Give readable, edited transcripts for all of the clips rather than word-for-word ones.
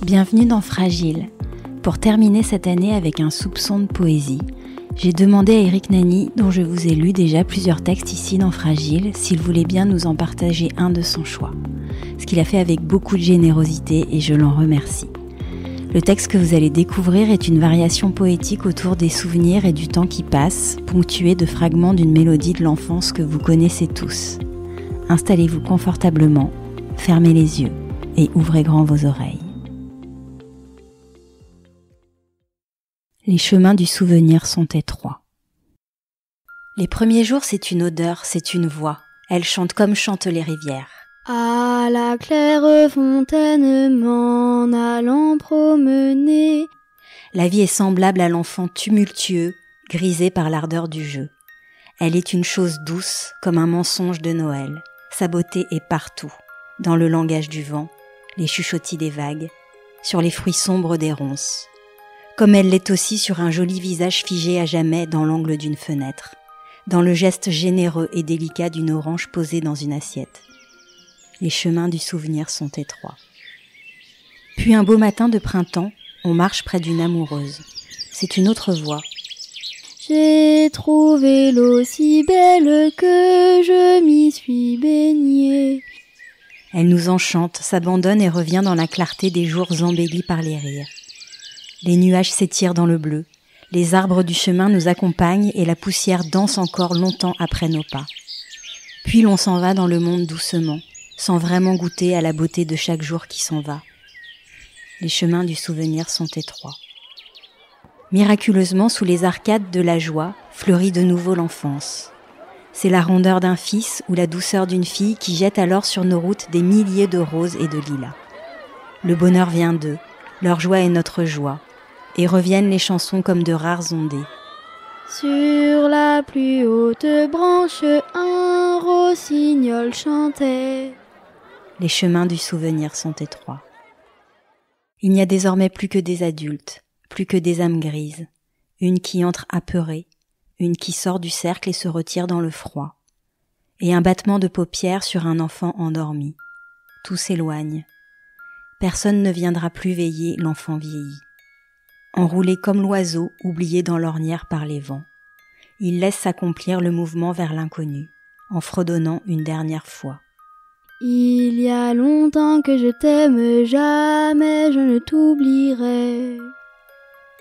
Bienvenue dans Fragile. Pour terminer cette année avec un soupçon de poésie, j'ai demandé à Eric Nany, dont je vous ai lu déjà plusieurs textes ici dans Fragile, s'il voulait bien nous en partager un de son choix. Ce qu'il a fait avec beaucoup de générosité et je l'en remercie. Le texte que vous allez découvrir est une variation poétique autour des souvenirs et du temps qui passe, ponctué de fragments d'une mélodie de l'enfance que vous connaissez tous. Installez-vous confortablement, fermez les yeux et ouvrez grand vos oreilles. Les chemins du souvenir sont étroits. Les premiers jours, c'est une odeur, c'est une voix. Elle chante comme chantent les rivières. À la claire fontaine m'en allant promener. La vie est semblable à l'enfant tumultueux, grisé par l'ardeur du jeu. Elle est une chose douce, comme un mensonge de Noël. Sa beauté est partout, dans le langage du vent, les chuchotis des vagues, sur les fruits sombres des ronces. Comme elle l'est aussi sur un joli visage figé à jamais dans l'angle d'une fenêtre, dans le geste généreux et délicat d'une orange posée dans une assiette. Les chemins du souvenir sont étroits. Puis un beau matin de printemps, on marche près d'une amoureuse. C'est une autre voix. J'ai trouvé l'eau si belle que je m'y suis baignée. Elle nous enchante, s'abandonne et revient dans la clarté des jours embellis par les rires. Les nuages s'étirent dans le bleu, les arbres du chemin nous accompagnent et la poussière danse encore longtemps après nos pas. Puis l'on s'en va dans le monde doucement, sans vraiment goûter à la beauté de chaque jour qui s'en va. Les chemins du souvenir sont étroits. Miraculeusement, sous les arcades de la joie, fleurit de nouveau l'enfance. C'est la rondeur d'un fils ou la douceur d'une fille qui jette alors sur nos routes des milliers de roses et de lilas. Le bonheur vient d'eux, leur joie est notre joie, et reviennent les chansons comme de rares ondées. Sur la plus haute branche, un rossignol chantait. Les chemins du souvenir sont étroits. Il n'y a désormais plus que des adultes, plus que des âmes grises, une qui entre apeurée, une qui sort du cercle et se retire dans le froid, et un battement de paupières sur un enfant endormi. Tout s'éloigne. Personne ne viendra plus veiller l'enfant vieilli. Enroulé comme l'oiseau, oublié dans l'ornière par les vents, il laisse s'accomplir le mouvement vers l'inconnu, en fredonnant une dernière fois. Il y a longtemps que je t'aime, jamais je ne t'oublierai.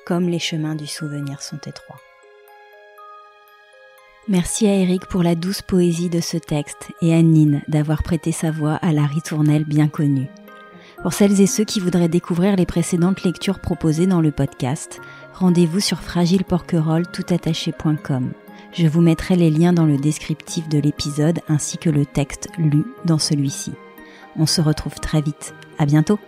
Comme les chemins du souvenir sont étroits. Merci à Eric pour la douce poésie de ce texte et à Nine d'avoir prêté sa voix à la ritournelle bien connue. Pour celles et ceux qui voudraient découvrir les précédentes lectures proposées dans le podcast, rendez-vous sur fragileporquerolle.toutattaché.com. Je vous mettrai les liens dans le descriptif de l'épisode ainsi que le texte lu dans celui-ci. On se retrouve très vite. À bientôt!